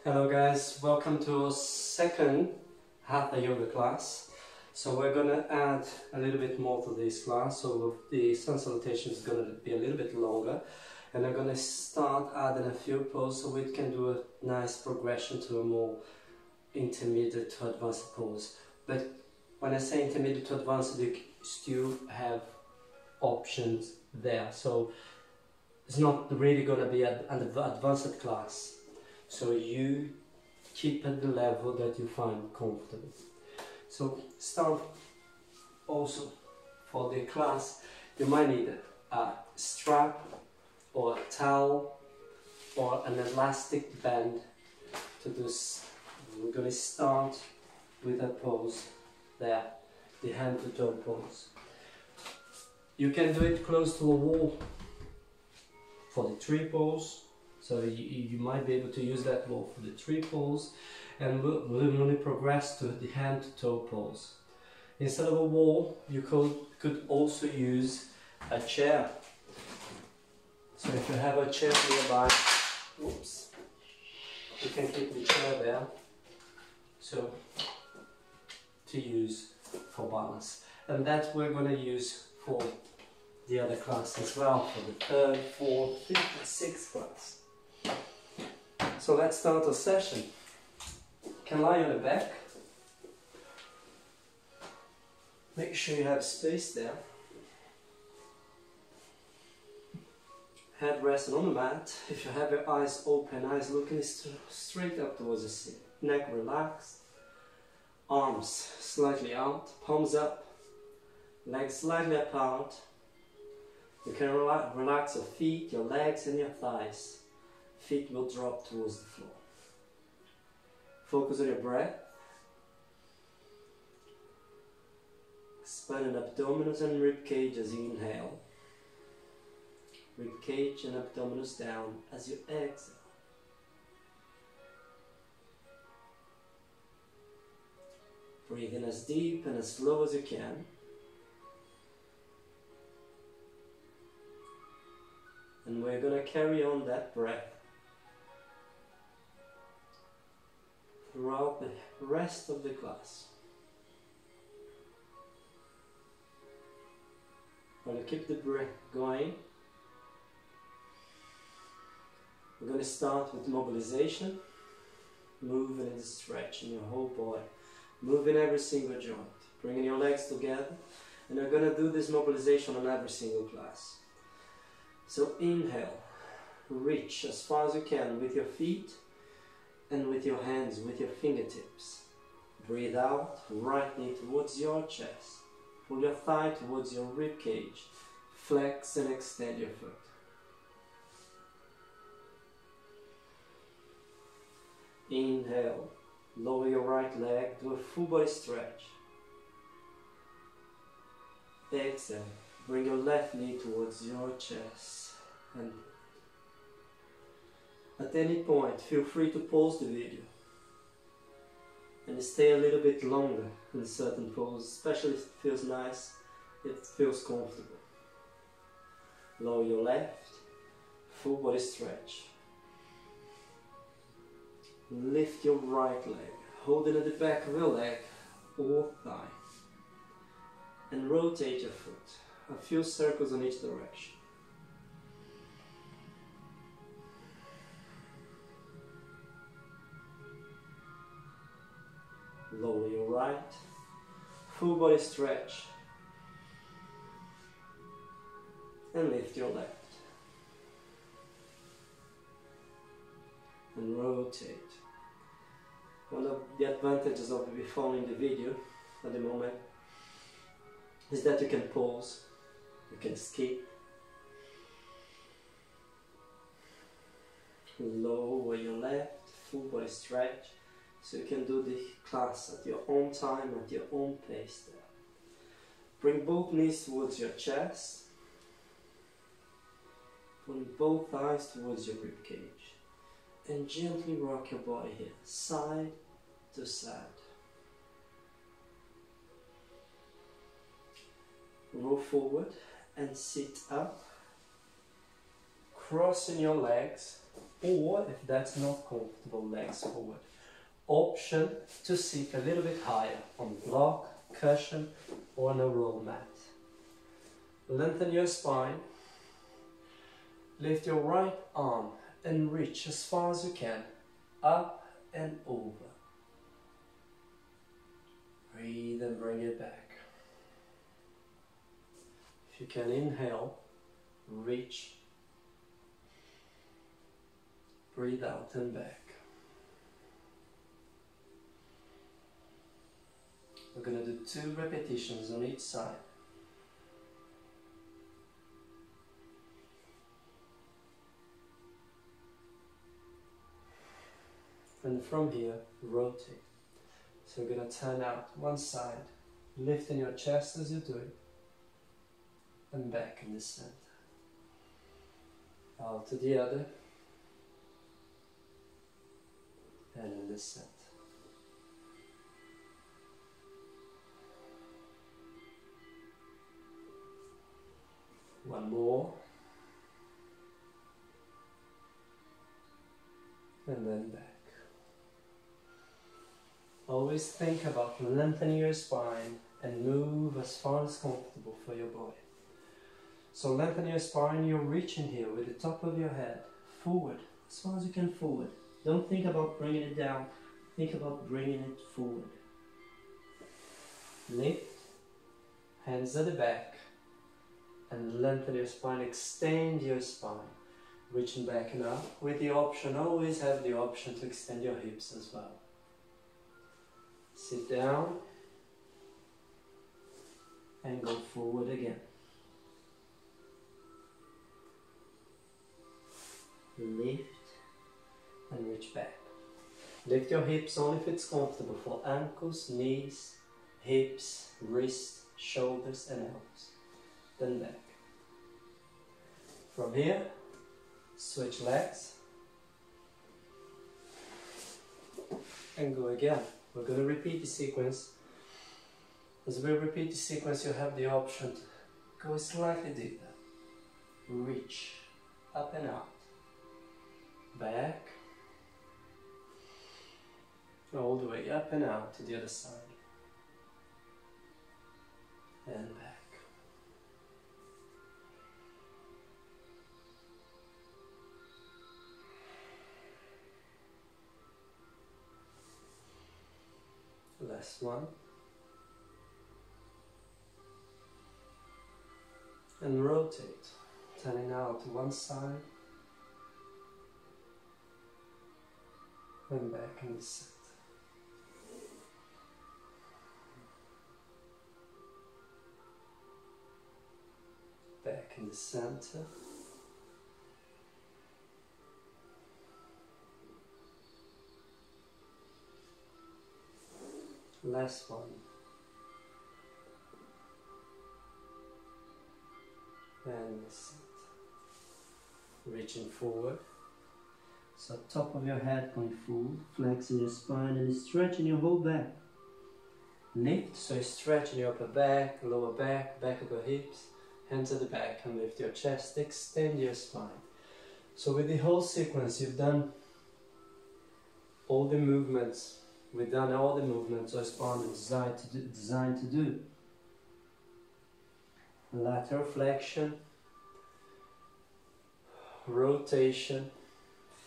Hello guys, welcome to our second Hatha Yoga class. So we're going to add a little bit more to this class, so the sun salutation is going to be a little bit longer, and I'm going to start adding a few poses so we can do a nice progression to a more intermediate to advanced pose. But when I say intermediate to advanced, you still have options there, so it's not really going to be an advanced class. So you keep at the level that you find comfortable. So start also for the class, you might need a strap or a towel or an elastic band to do. We're going to start with a pose there, the hand to toe pose. You can do it close to a wall for the tree pose. So you might be able to use that wall for the tree pose, and we'll only progress to the hand to toe pose. Instead of a wall, you could also use a chair. So if you have a chair nearby, whoops, you can keep the chair there, so to use for balance. And that we're going to use for the other class as well, for the third, fourth, fifth and sixth class. So let's start our session. You can lie on the back. Make sure you have space there. Head resting on the mat. If you have your eyes open, eyes looking straight up towards the ceiling. Neck relaxed. Arms slightly out, palms up. Legs slightly apart. You can relax your feet, your legs and your thighs. Feet will drop towards the floor. Focus on your breath. Expanding abdominals and rib cage as you inhale. Rib cage and abdominals down as you exhale. Breathe in as deep and as slow as you can. And we're going to carry on that breath throughout the rest of the class. While you keep the breath going, we're going to start with mobilization, moving and stretching your whole body, moving every single joint, bringing your legs together, and you're going to do this mobilization on every single class. So inhale, reach as far as you can with your feet and with your hands, with your fingertips. Breathe out, right knee towards your chest. Pull your thigh towards your rib cage. Flex and extend your foot. Inhale, lower your right leg, do a full body stretch. Exhale, bring your left knee towards your chest. And at any point, feel free to pause the video and stay a little bit longer in certain poses, especially if it feels nice, it feels comfortable. Lower your left, full body stretch. Lift your right leg, hold it at the back of your leg or thigh, and rotate your foot, a few circles in each direction. Lower your right, full body stretch, and lift your left. And rotate. One of the advantages of following the video at the moment is that you can pause, you can skip, lower your left, full body stretch, so you can do the class at your own time, at your own pace there. Bring both knees towards your chest, pulling both thighs towards your rib cage, and gently rock your body here, side to side. Roll forward and sit up, crossing your legs or if that's not comfortable, legs forward. Option to sit a little bit higher on block, cushion, or on a roll mat. Lengthen your spine. Lift your right arm and reach as far as you can, up and over. Breathe and bring it back. If you can inhale, reach. Breathe out and back. We're going to do 2 repetitions on each side. And from here, rotate. So we're going to turn out one side, lifting your chest as you do it, and back in the center. Out to the other, and in the center. One more, and then back. Always think about lengthening your spine and move as far as comfortable for your body. So lengthen your spine, you're reaching here with the top of your head forward, as far as you can forward. Don't think about bringing it down, think about bringing it forward. Lift, hands at the back, and lengthen your spine, extend your spine. Reaching back and up with the option, always have the option to extend your hips as well. Sit down and go forward again. Lift and reach back. Lift your hips only if it's comfortable for ankles, knees, hips, wrists, shoulders and elbows. Then back. From here, switch legs and go again. We're going to repeat the sequence. As we repeat the sequence, you have the option to go slightly deeper. Reach up and out. Back. All the way up and out to the other side. And back. Last one. And rotate, turning out to one side and back in the center. Back in the center. Last one. And the center. Reaching forward. So top of your head going forward, flexing your spine and stretching your whole back. Lift, so stretching your upper back, lower back, back of your hips, hands at the back and lift your chest, extend your spine. So with the whole sequence you've done all the movements. We've done all the movements our spine is designed to do. Lateral flexion, rotation,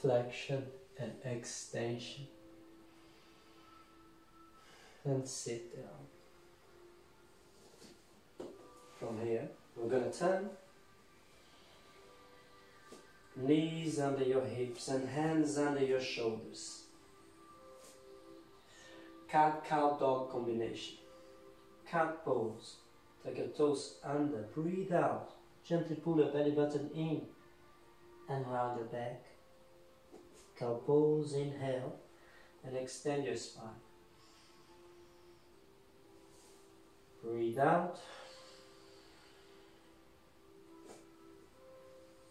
flexion and extension. And sit down. From here, we're going to turn. Knees under your hips and hands under your shoulders. Cat-cow dog combination. Cat pose. Take your toes under. Breathe out. Gently pull your belly button in and round your back. Cow pose. Inhale and extend your spine. Breathe out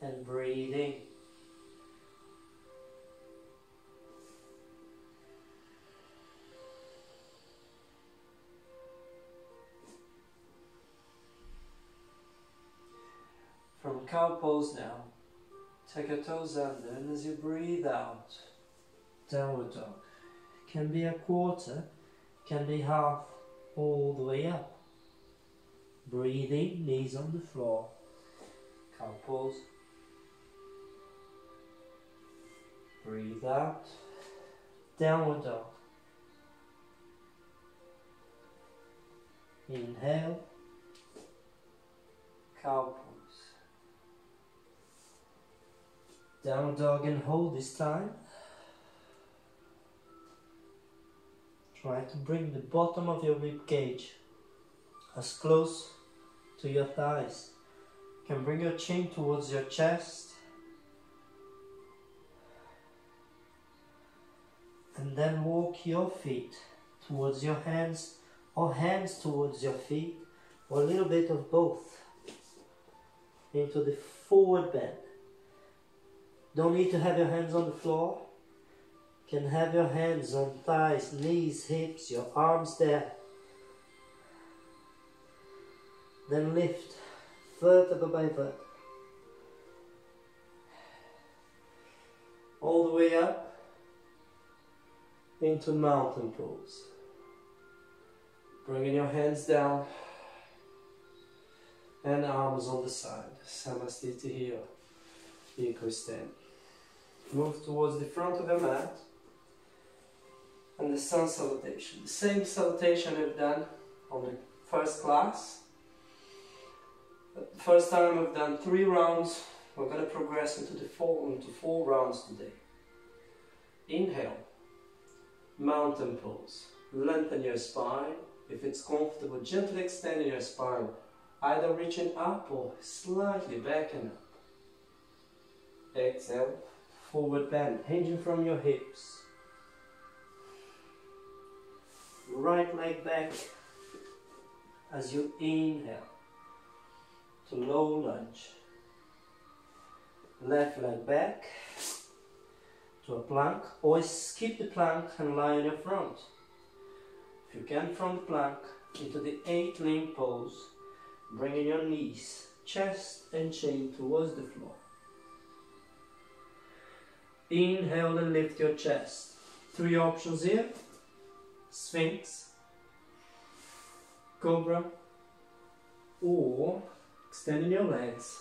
and breathe in. From cow pose now, Take your toes under, and as you breathe out, downward dog. Can be a quarter, can be half, all the way up. Breathe in, knees on the floor. Cow pose. Breathe out, downward dog. Inhale, cow pose. Downward dog and hold this time. Try to bring the bottom of your rib cage as close to your thighs. You can bring your chin towards your chest. And then walk your feet towards your hands, or hands towards your feet, or a little bit of both, into the forward bend. Don't need to have your hands on the floor. You can have your hands on thighs, knees, hips, your arms there. Then lift vertebra by vertebra. All the way up into mountain pose. Bringing your hands down and arms on the side. Samasthiti here. Equal-stand. Move towards the front of the mat and the sun salutation. The same salutation we've done on the first class. But the first time we've done 3 rounds. We're going to progress into 4 rounds today. Inhale. Mountain pose. Lengthen your spine. If it's comfortable, gently extend your spine, either reaching up or slightly backing up. Exhale, forward bend, hinging from your hips. Right leg back as you inhale to low lunge. Left leg back to a plank, or skip the plank and lie on your front. If you can, from the plank into the 8-limb pose, bringing your knees, chest and chin towards the floor. Inhale and lift your chest. 3 options here: Sphinx, Cobra, or extending your legs,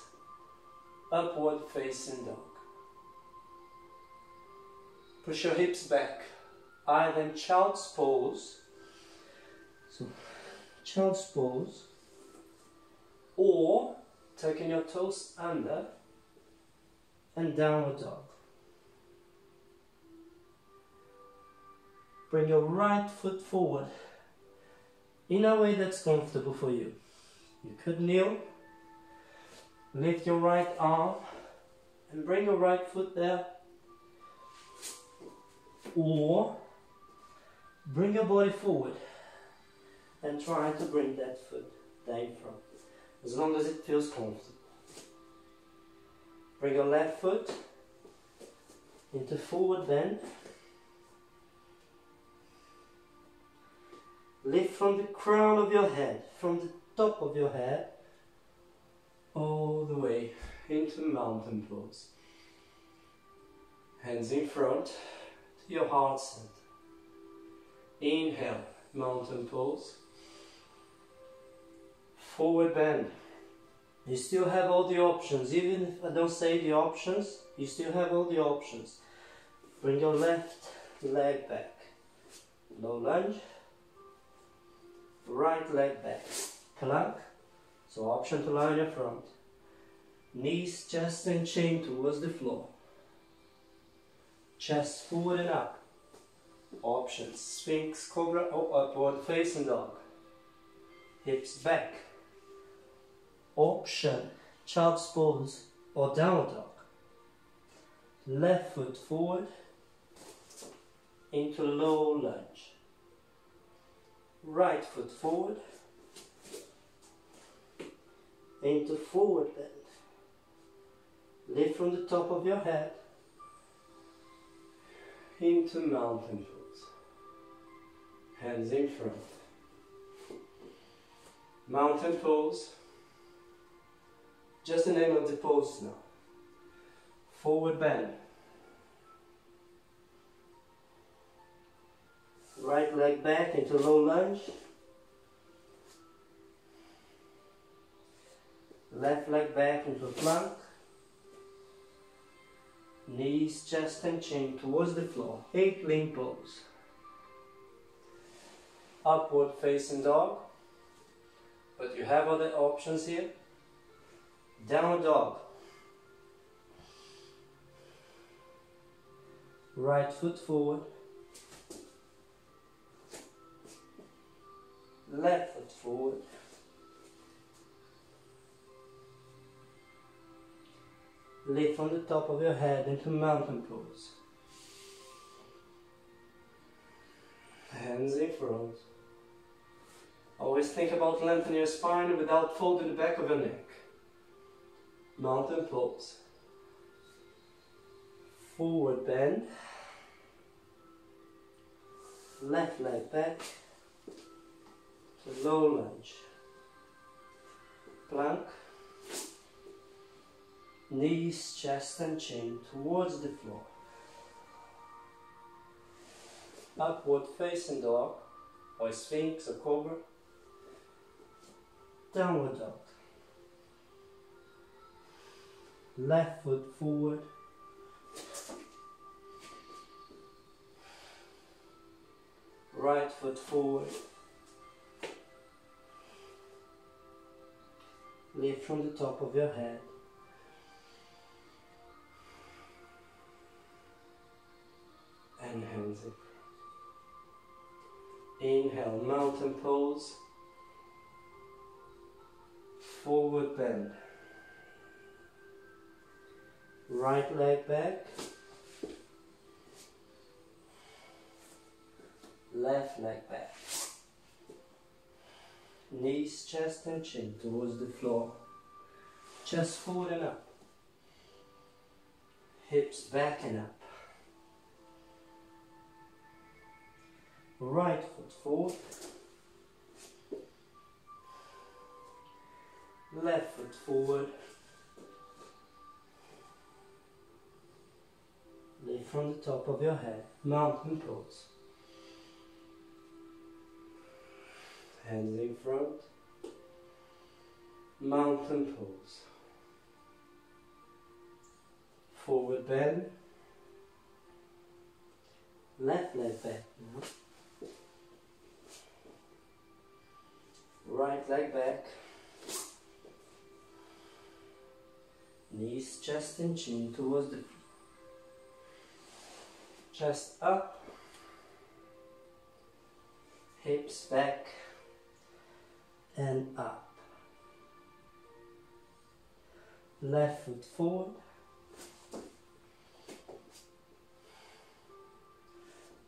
upward facing dog. Push your hips back, either in child's pose. So, child's pose, or taking your toes under and downward dog. Bring your right foot forward in a way that's comfortable for you. You could kneel, lift your right arm and bring your right foot there, or bring your body forward and try to bring that foot down in front, as long as it feels comfortable. Bring your left foot into forward bend. Lift from the crown of your head, from the top of your head, all the way into mountain pose. Hands in front to your heart center. Inhale, mountain pose. Forward bend. You still have all the options. Even if I don't say the options, you still have all the options. Bring your left leg back. Low lunge. Right leg back. Plank. So option to lie on your front. Knees, chest and chin towards the floor. Chest forward and up. Options: Sphinx, Cobra or upward facing dog. Hips back. Option: child's pose or downward dog. Left foot forward into low lunge. Right foot forward into forward bend. Lift from the top of your head into mountain pose. Hands in front. Mountain pose. Just the name of the pose now. Forward bend. Right leg back into low lunge. Left leg back into plank. Knees, chest and chin towards the floor. 8 lean pose. Upward facing dog. But you have other options here. Downward dog. Right foot forward. Left foot forward. Lift from the top of your head into mountain pose. Hands in front. Always think about lengthening your spine without folding the back of your neck. Mountain pose. Forward bend. Left leg back. To low lunge. Plank. Knees, chest and chin towards the floor. Upward facing dog or sphinx or cobra. Downward dog. Left foot forward. Right foot forward. Lift from the top of your head. And hands in. Inhale, mountain pose. Forward bend. Right leg back. Left leg back. Knees, chest and chin towards the floor. Chest forward and up. Hips back and up. Right foot forward. Left foot forward. Lift from the top of your head. Mountain pose. Hands in front. Mountain pose. Forward bend. Left leg back now. Right leg back. Knees, chest and chin towards the floor. Chest up. Hips back and up. Left foot forward.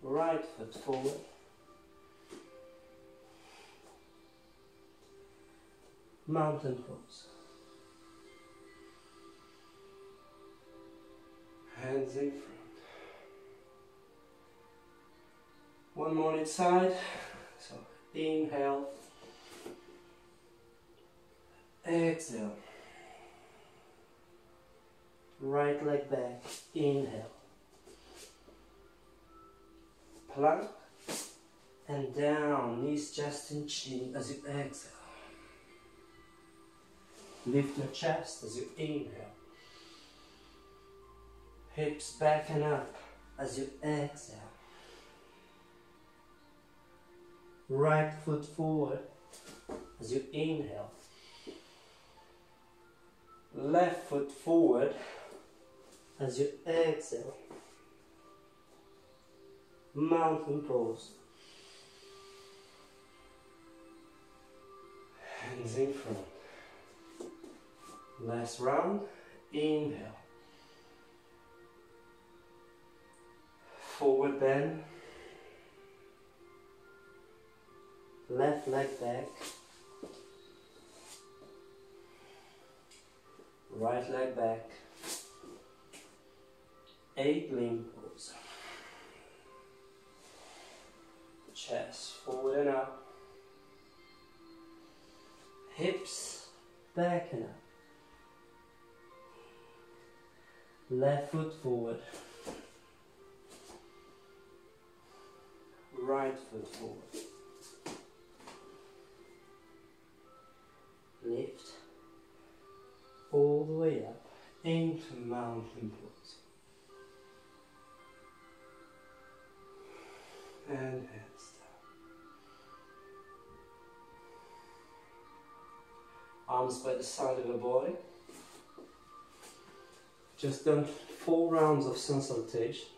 Right foot forward. Mountain pose. Hands in front. One more each side. So inhale. Exhale. Right leg back. Inhale. Plank. And down. Knees, chest and chin as you exhale. Lift your chest as you inhale. Hips back and up as you exhale. Right foot forward as you inhale. Left foot forward as you exhale. Mountain pose. Hands in front. Last round. Inhale. Forward bend. Left leg back. Right leg back. 8 lean pose. Chest forward and up. Hips back and up. Left foot forward. Right foot forward. Lift all the way up into mountain pose. And hands down. Arms by the side of the body. Just done 4 rounds of sun salutation.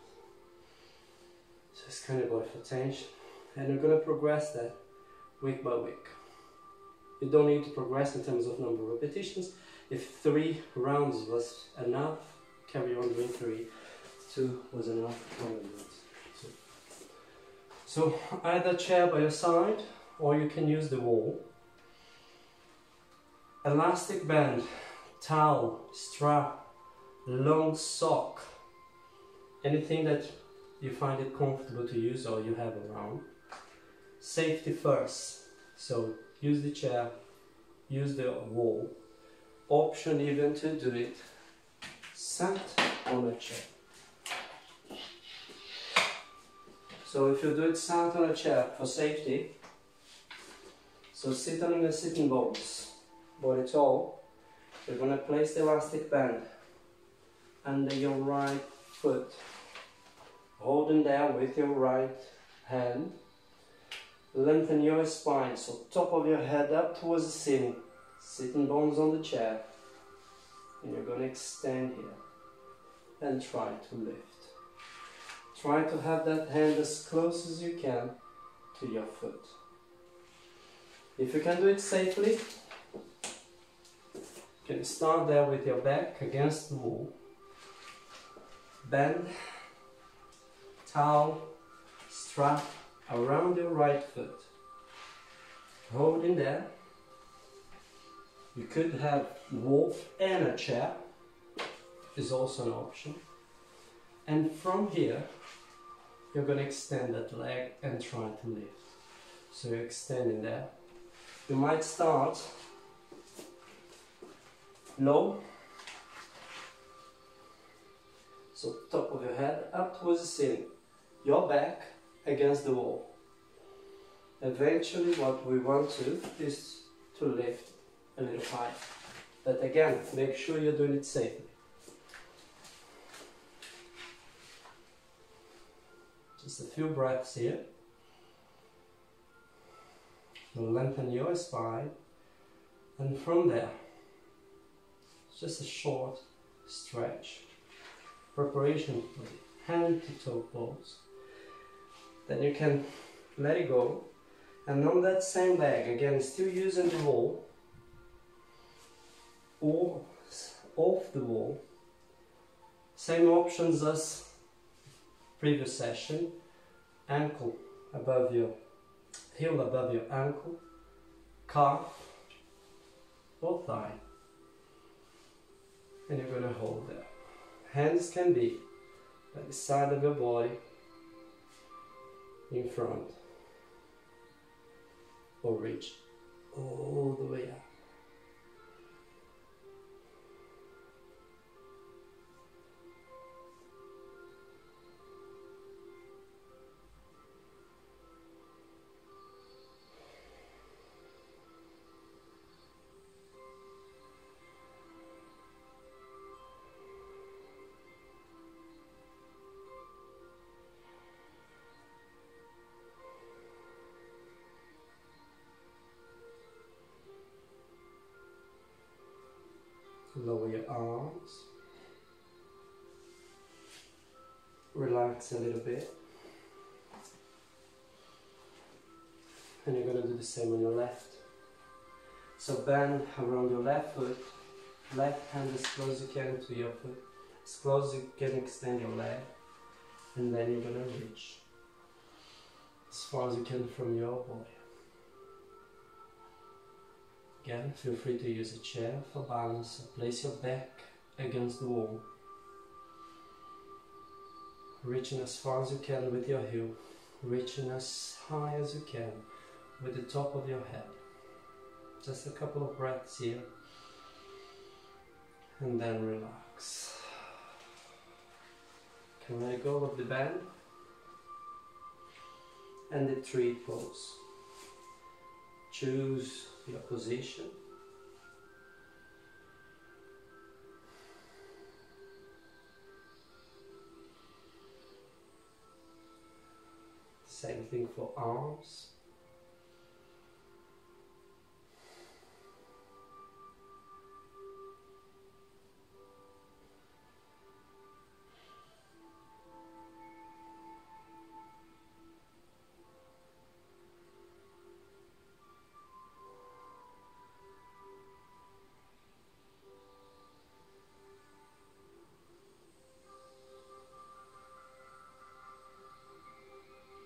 Just kind of body for tension. And we're going to progress that week by week. You don't need to progress in terms of number of repetitions. If 3 rounds was enough, carry on doing 3. 2 was enough, 1 was. So either chair by your side, or you can use the wall. Elastic band, towel, strap, long sock, anything that you find it comfortable to use or you have around. Safety first, so use the chair, use the wall. Option even to do it sat on a chair. So if you do it sat on a chair for safety, so sit on the sitting bones, body tall, you're going to place the elastic band under your right foot, holding there with your right hand. Lengthen your spine, so top of your head up towards the ceiling, sitting bones on the chair, and you're going to extend here and try to lift. Try to have that hand as close as you can to your foot. If you can do it safely, you can start there with your back against the wall. Bend, towel, strap around your right foot. Hold in there. You could have wall and a chair, is also an option. And from here, you're going to extend that leg and try to lift. So you're extending there. You might start low. So top of your head up towards the ceiling. Your back against the wall. Eventually what we want to is to lift a little higher. But again, make sure you're doing it safely. Just a few breaths here. Lengthen your spine, and from there, just a short stretch. Preparation for the hand to toe pose. Then you can let it go, and on that same leg, again, still using the wall, or off the wall. Same options as previous session. Ankle above your heel, above your ankle, calf or thigh, and you're going to hold there. Hands can be by the side of your body, in front, or reach all the way up. Lower your arms, relax a little bit, and you're going to do the same on your left. So bend around your left foot, left hand as close as you can to your foot, as close as you can extend your leg, and then you're going to reach as far as you can from your body. Again, feel free to use a chair for balance. Place your back against the wall. Reaching as far as you can with your heel. Reaching as high as you can with the top of your head. Just a couple of breaths here. And then relax. Can let go of the band and the tree pose. Choose your position. Same thing for arms.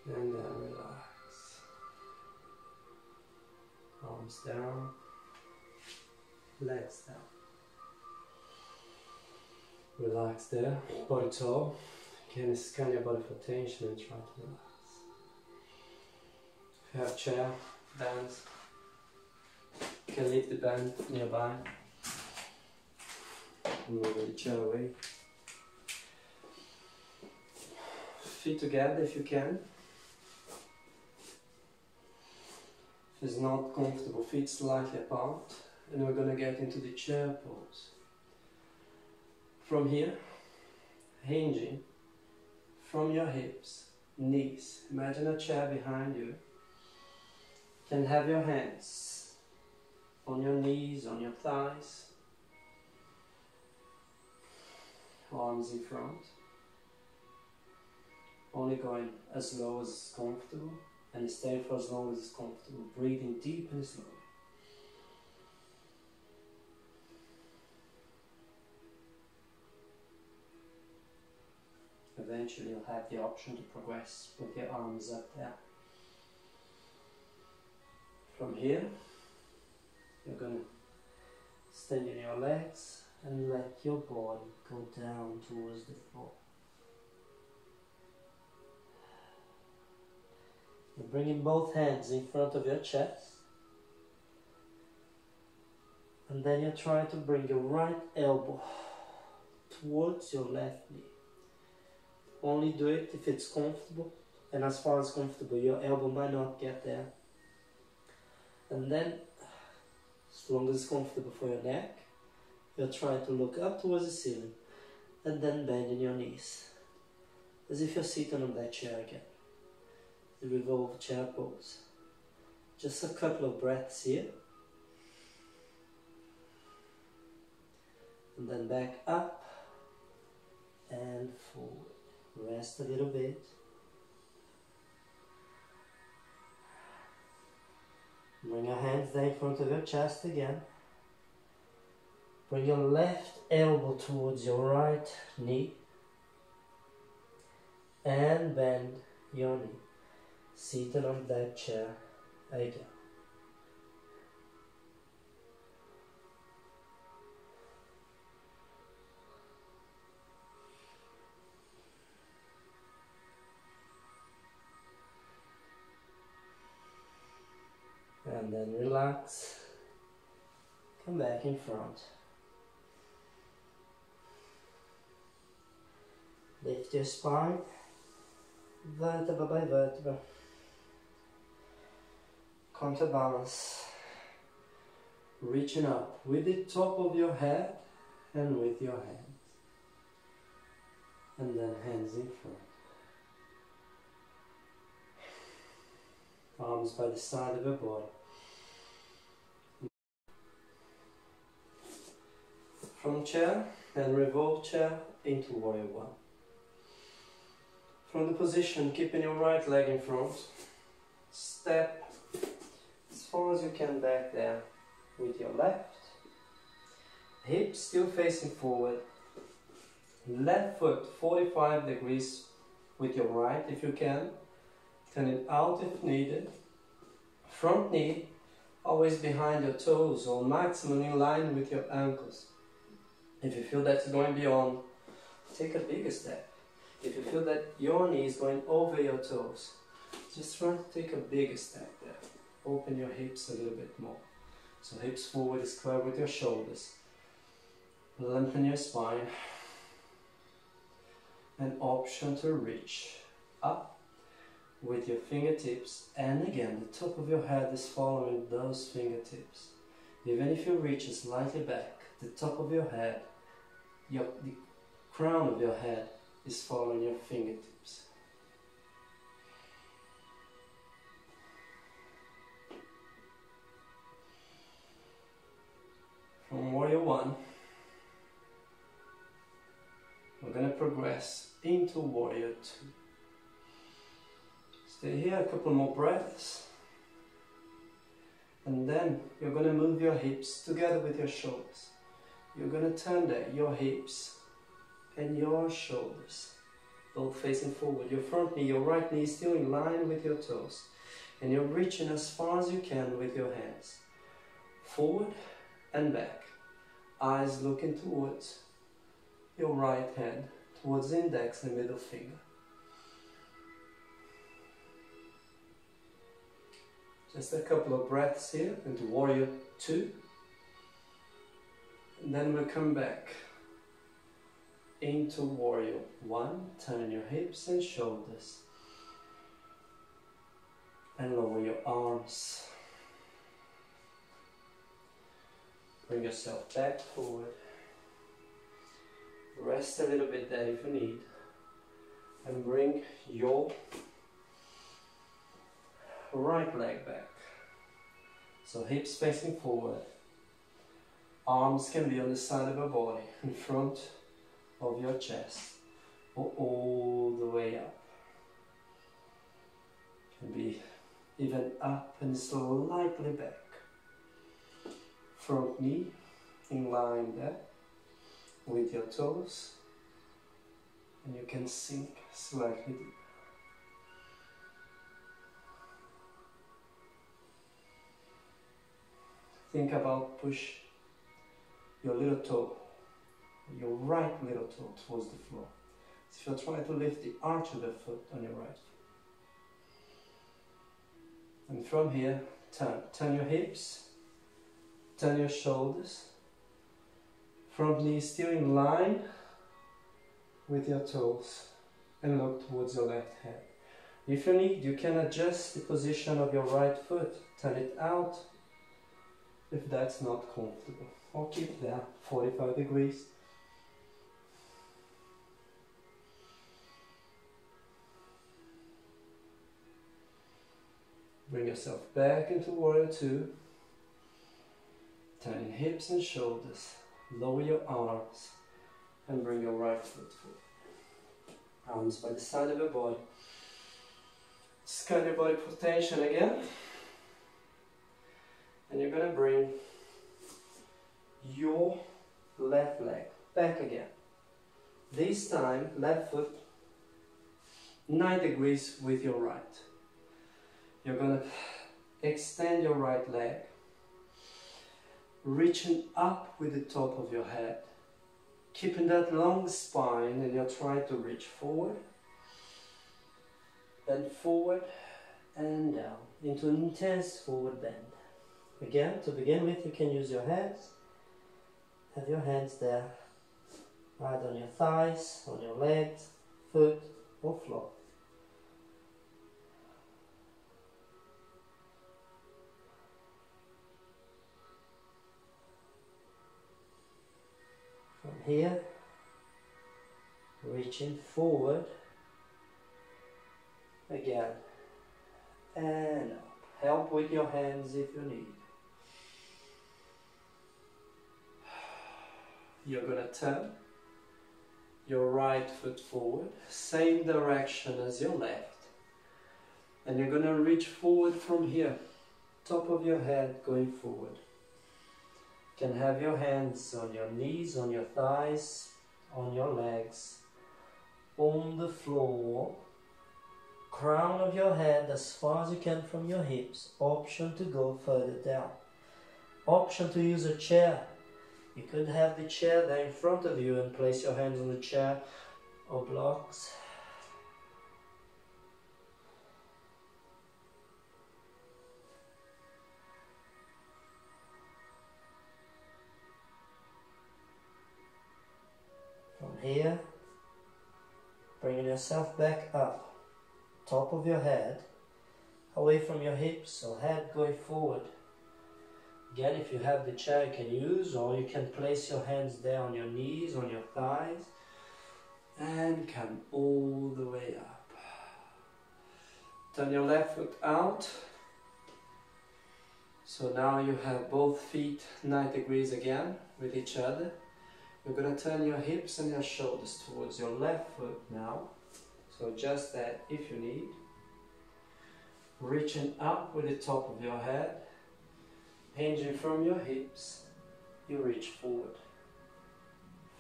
And then relax. Arms down, legs down. Relax there, body tall. Again, scan your body for tension and try to relax. If you have chair, bands, you can leave the band nearby. Move the chair away. Feet together if you can. If it's not comfortable, feet slightly apart, and we're going to get into the chair pose. From here, hinging from your hips, knees. Imagine a chair behind you. You can have your hands on your knees, on your thighs, arms in front. Only going as low as is comfortable. And stay for as long as it's comfortable, breathing deep and slowly. Eventually you'll have the option to progress with your arms up there. From here, you're going to stand in your legs and let your body go down towards the floor. You're bringing both hands in front of your chest, and then you try to bring your right elbow towards your left knee. Only do it if it's comfortable, and as far as comfortable, your elbow might not get there. And then, as long as it's comfortable for your neck, you'll try to look up towards the ceiling, and then bend in your knees, as if you're sitting on that chair again. The revolve chair pose. Just a couple of breaths here. And then back up and forward. Rest a little bit. Bring your hands down in front of your chest again. Bring your left elbow towards your right knee. And bend your knee. Seated on that chair again. And then relax. Come back in front. Lift your spine, vertebra by vertebra. Counterbalance, reaching up with the top of your head and with your hands, and then hands in front, arms by the side of your body. From chair and revolve chair into warrior one. From the position, keeping your right leg in front, step as far as you can back there with your left, hips still facing forward, left foot 45 degrees with your right if you can, turn it out if needed, front knee always behind your toes or maximum in line with your ankles. If you feel that's going beyond, take a bigger step. If you feel that your knee is going over your toes, just try to take a bigger step there. Open your hips a little bit more. So hips forward, square with your shoulders. Lengthen your spine. An option to reach up with your fingertips, and again the top of your head is following those fingertips. Even if you reach slightly back, the top of your head, the crown of your head is following your fingertips. From Warrior 1, we're going to progress into Warrior 2. Stay here a couple more breaths, and then you're going to move your hips together with your shoulders. You're going to turn your hips and your shoulders both facing forward. Your front knee, your right knee is still in line with your toes, and you're reaching as far as you can with your hands. Forward and back. Eyes looking towards your right hand, towards the index and middle finger. Just a couple of breaths here into Warrior 2. And then we'll come back into Warrior 1. Turn your hips and shoulders. And lower your arms. Bring yourself back forward. Rest a little bit there if you need. And bring your right leg back. So hips facing forward. Arms can be on the side of your body, in front of your chest, or all the way up. Can be even up and slightly back. Front knee in line there with your toes, and you can sink slightly deeper. Think about push your little toe, your right little toe towards the floor. So if you try to lift the arch of the foot on your right foot. And from here, turn your hips, turn your shoulders. Front knee still in line with your toes, and look towards your left hand. If you need, you can adjust the position of your right foot. Turn it out if that's not comfortable, or keep there 45 degrees. Bring yourself back into Warrior 2. Turning hips and shoulders. Lower your arms and bring your right foot forward. Arms by the side of your body. Scan your body for tension again. And you're going to bring your left leg back again. This time, left foot 9 degrees with your right. You're going to extend your right leg, reaching up with the top of your head, keeping that long spine, and you're trying to reach forward, bend forward and down into an intense forward bend. Again, to begin with, you can use your hands. Have your hands there, right on your thighs, on your legs, foot or floor. From here, reaching forward, again, and up. Help with your hands if you need. You're going to turn your right foot forward, same direction as your left. And you're going to reach forward from here, top of your head going forward. You can have your hands on your knees, on your thighs, on your legs, on the floor. Crown of your head as far as you can from your hips. Option to go further down. Option to use a chair. You could have the chair there in front of you and place your hands on the chair or blocks. From here, Bringing yourself back up, top of your head, away from your hips, so head going forward. Again, if you have the chair you can use, or you can place your hands there on your knees, on your thighs, and come all the way up. Turn your left foot out. So now you have both feet 90 degrees again with each other. You're going to turn your hips and your shoulders towards your left foot now. So just that if you need. Reaching up with the top of your head. Hinging from your hips, you reach forward.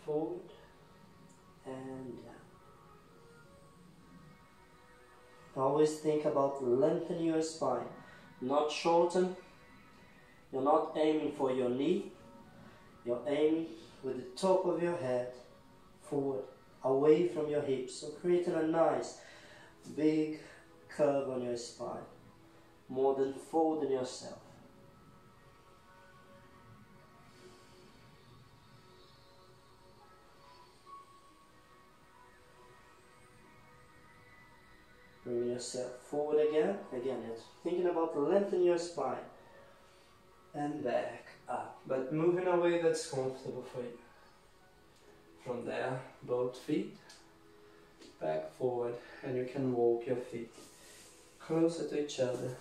Forward and down. Always think about lengthening your spine. Not shorten. You're not aiming for your knee. You're aiming with the top of your head forward, away from your hips. So creating a nice big curve on your spine. More than folding yourself. Bring yourself forward again. Again, it's thinking about lengthening your spine. And back up. But move in a way that's comfortable for you. From there, both feet back forward. And you can walk your feet closer to each other.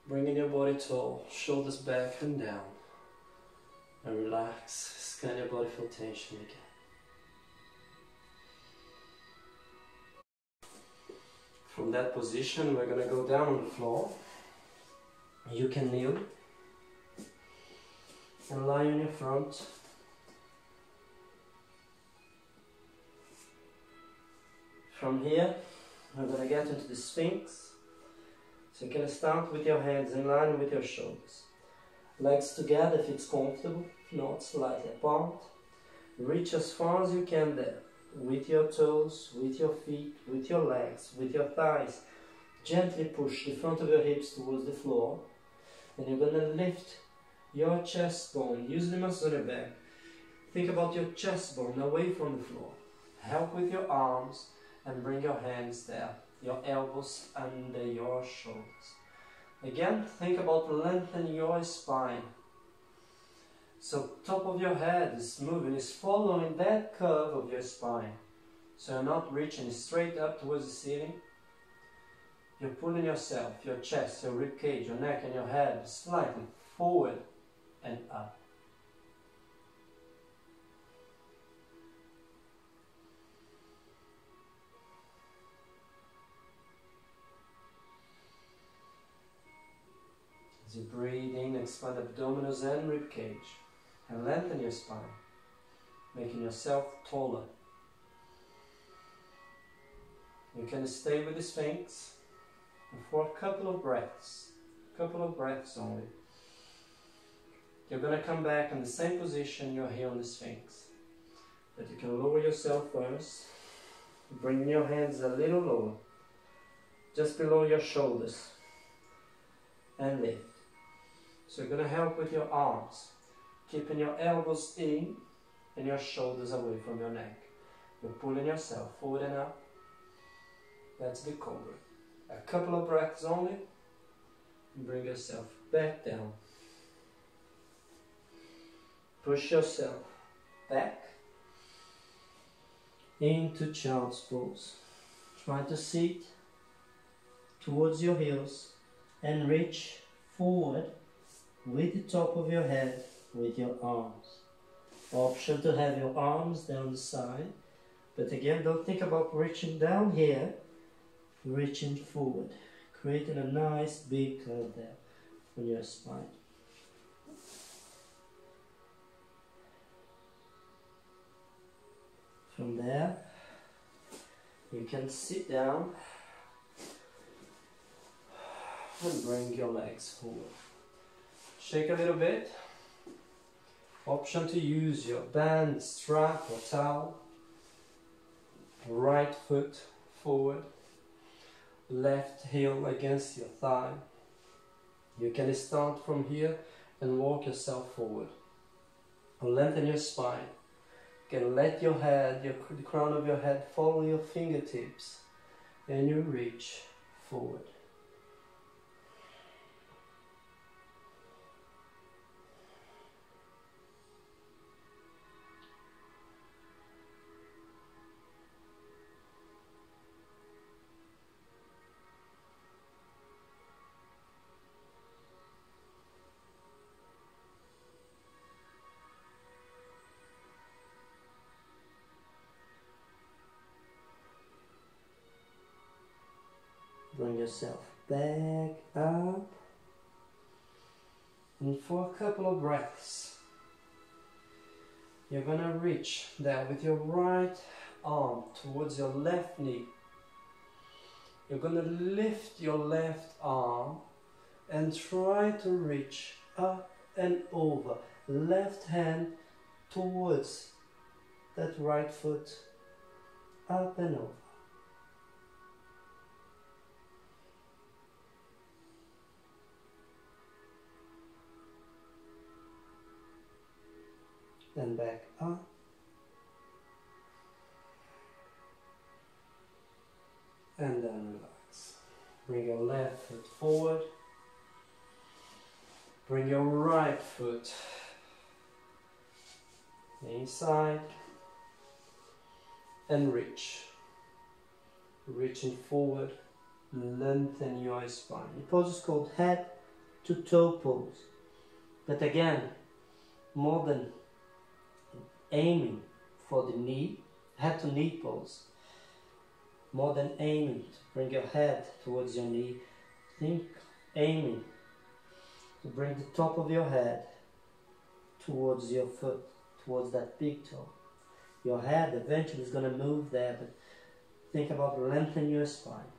Bringing your body tall, shoulders back and down. And relax, scan your body for tension again. From that position, we're going to go down on the floor. You can kneel and lie on your front. From here, we're going to get into the Sphinx. So you can start with your hands in line with your shoulders. Legs together if it's comfortable, if not, slightly apart. Reach as far as you can there. With your toes, with your feet, with your legs, with your thighs. Gently push the front of your hips towards the floor. And you're going to lift your chest bone. Use the muscle on your back. Think about your chest bone away from the floor. Help with your arms and bring your hands there. Your elbows under your shoulders. Again, think about lengthening your spine. So top of your head is moving, is following that curve of your spine. So you're not reaching straight up towards the ceiling. You're pulling yourself, your chest, your rib cage, your neck and your head slightly forward and up. As you breathe in, expand abdominals and rib cage. And lengthen your spine, making yourself taller. You can stay with the Sphinx for a couple of breaths only. You're going to come back in the same position you're here on the Sphinx. But you can lower yourself first, bring your hands a little lower, just below your shoulders, and lift. So you're going to help with your arms. Keeping your elbows in and your shoulders away from your neck. You're pulling yourself forward and up. That's the cobra. A couple of breaths only. And bring yourself back down. Push yourself back into child's pose. Try to sit towards your heels and reach forward with the top of your head. With your arms. Option to have your arms down the side, but again don't think about reaching down here, reaching forward, creating a nice big curve there on your spine. From there you can sit down and bring your legs forward. Shake a little bit. Option to use your band, strap or towel. Right foot forward. Left heel against your thigh. You can start from here and walk yourself forward. Lengthen your spine. You can let your head, the crown of your head, follow your fingertips, and you reach forward. Bring yourself back up, and for a couple of breaths, you're gonna reach there with your right arm towards your left knee. You're gonna lift your left arm and try to reach up and over. Left hand towards that right foot, up and over. Then back up. And then relax. Bring your left foot forward. Bring your right foot inside. And reach. Reaching forward. Lengthen your spine. The pose is called head to toe pose. But again, more than aiming for the knee, head to knee pose, more than aiming to bring your head towards your knee, think aiming to bring the top of your head towards your foot, towards that big toe. Your head eventually is going to move there, but think about lengthening your spine.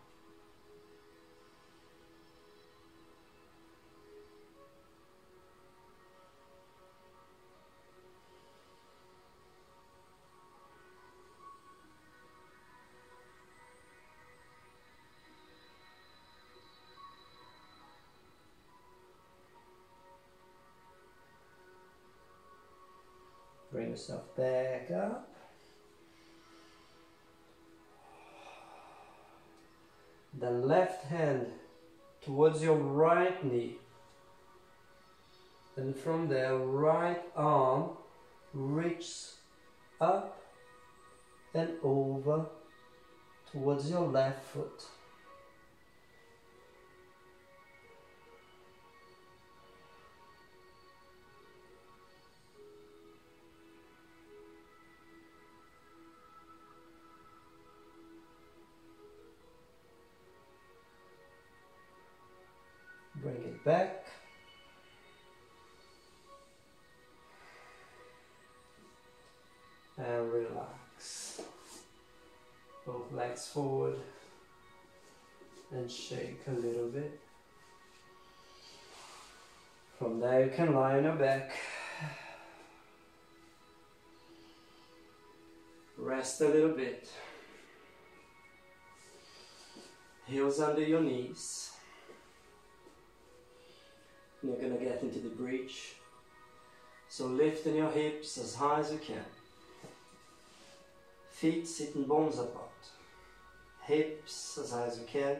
Bring yourself back up. The left hand towards your right knee. And from there, right arm reaches up and over towards your left foot. Bring it back. And relax. Both legs forward. And shake a little bit. From there you can lie on your back. Rest a little bit. Heels under your knees. You're going to get into the bridge. So lifting your hips as high as you can. Feet sitting bones apart. Hips as high as you can.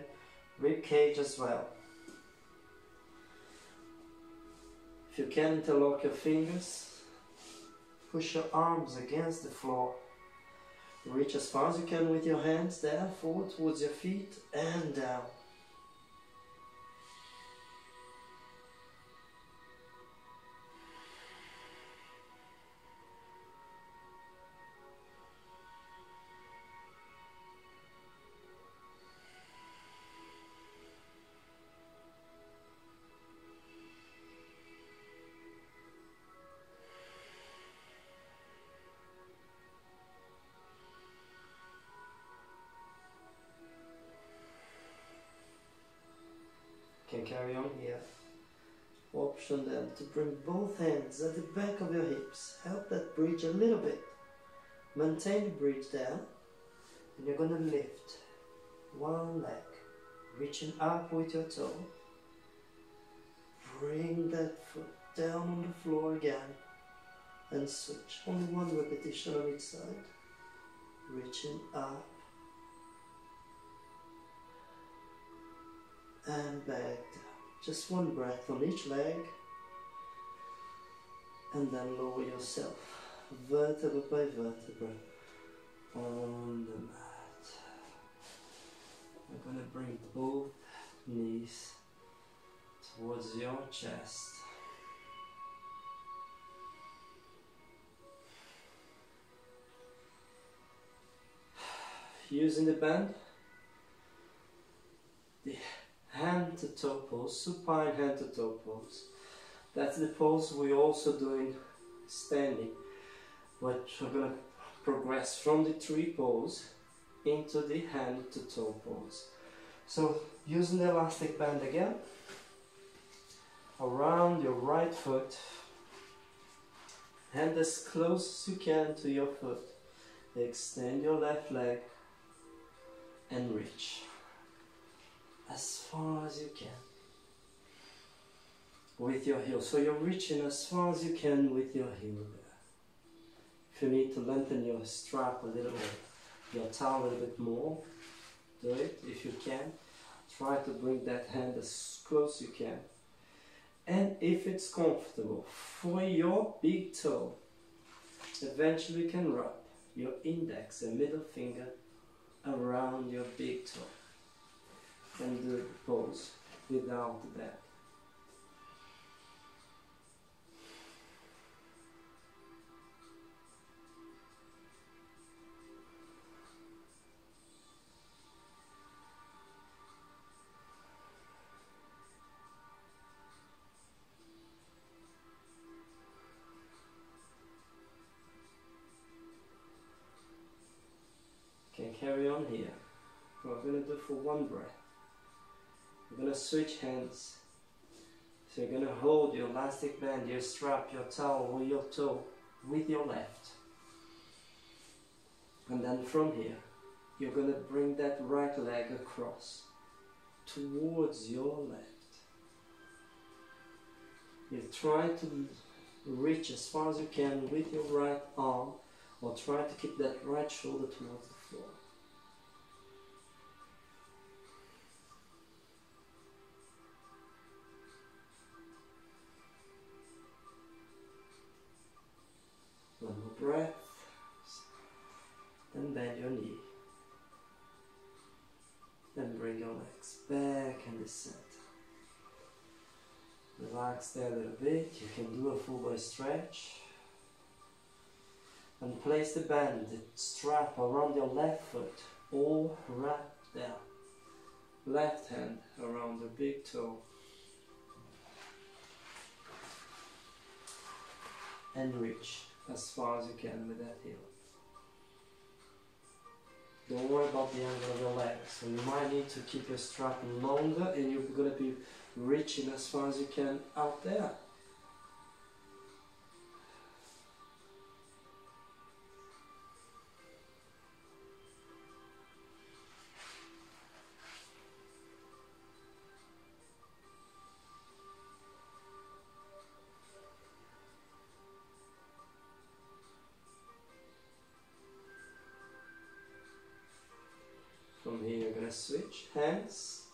Rib cage as well. If you can, interlock your fingers. Push your arms against the floor. Reach as far as you can with your hands there, forward towards your feet and down. Can carry on here. Option then to bring both hands at the back of your hips. Help that bridge a little bit. Maintain the bridge there. And you're going to lift one leg. Reaching up with your toe. Bring that foot down on the floor again. and switch. Only one repetition on each side. Reaching up and back down. Just one breath on each leg, and then lower yourself vertebra by vertebra on the mat. We're going to bring both knees towards your chest. Using the bend, the hand to toe pose, supine hand to toe pose. That's the pose we're also doing standing, but we're going to progress from the tree pose into the hand to toe pose. So using the elastic band again, around your right foot, hand as close as you can to your foot. Extend your left leg and reach as far as you can with your heel. So you're reaching as far as you can with your heel there. If you need to lengthen your strap a little bit, your towel a little bit more, do it if you can. Try to bring that hand as close as you can. And if it's comfortable, for your big toe, eventually you can rub your index and middle finger around your big toe and do the pose without the bend. Can carry on here. What we're going to do for one breath, we're going to switch hands. So you're going to hold your elastic band, your strap, your towel or your toe with your left. And then from here, you're going to bring that right leg across towards your left. You try to reach as far as you can with your right arm, or try to keep that right shoulder towards the floor. One more breath, then bend your knee. Then bring your legs back and descend. Relax there a little bit. You can do a full body stretch. And place the band, the strap around your left foot, or wrap down. Left hand around the big toe. And reach as far as you can with that heel. Don't worry about the angle of your legs. So you might need to keep your strap longer and you're going to be reaching as far as you can out there. From here you're going to switch hands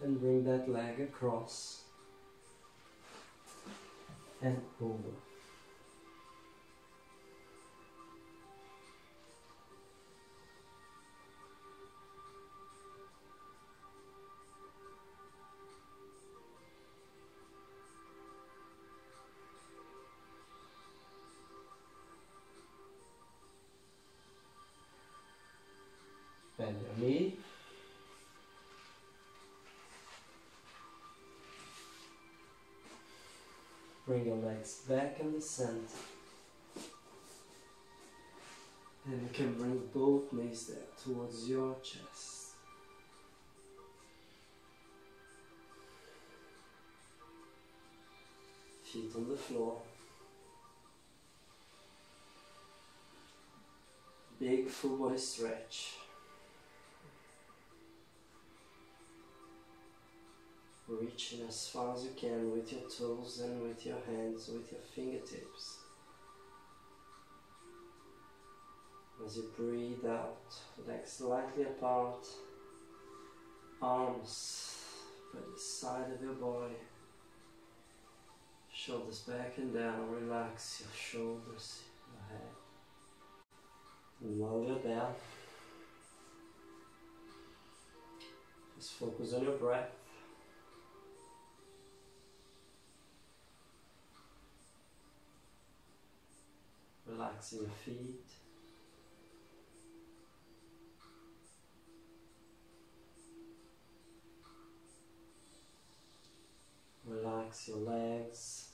and bring that leg across and over. Bend your knee. Bring your legs back in the center. And you can bring both knees there towards your chest. Feet on the floor. Big full body stretch. reaching as far as you can with your toes and with your hands, with your fingertips. As you breathe out, legs slightly apart, arms by the side of your body, shoulders back and down. Relax your shoulders, your head. And while you're down, just focus on your breath. Relaxing your feet. Relax your legs.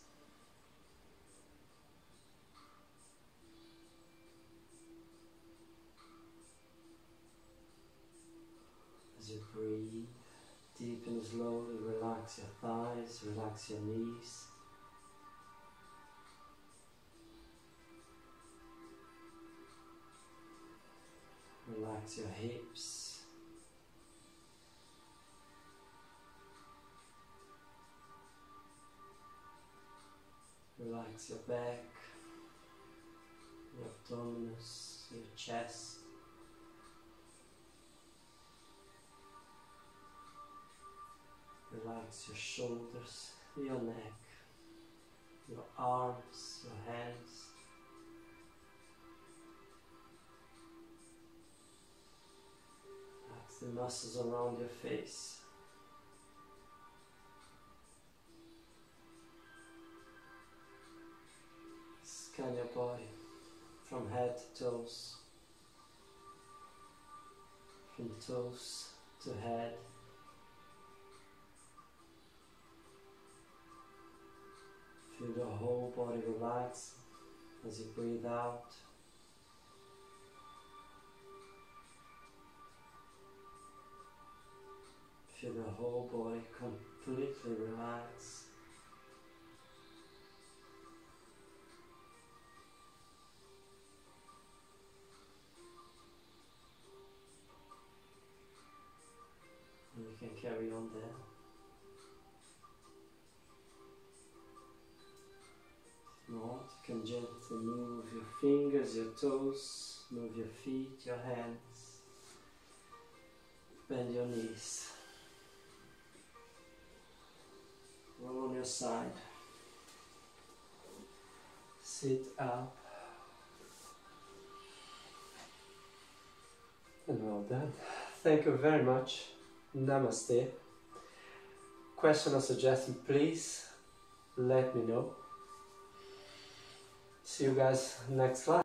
As you breathe, deep and slowly relax your thighs, relax your knees. Relax your hips. Relax your back, your abdominals, your chest. Relax your shoulders, your neck, your arms, your hands. Relax the muscles around your face. Scan your body from head to toes, from toes to head. Feel the whole body relax as you breathe out. Feel the whole body completely relax. And you can carry on there. If not, you can gently move your fingers, your toes, move your feet, your hands. Bend your knees. Roll on your side. Sit up. And well done. Thank you very much. Namaste. Question or suggestion, please let me know. See you guys next class.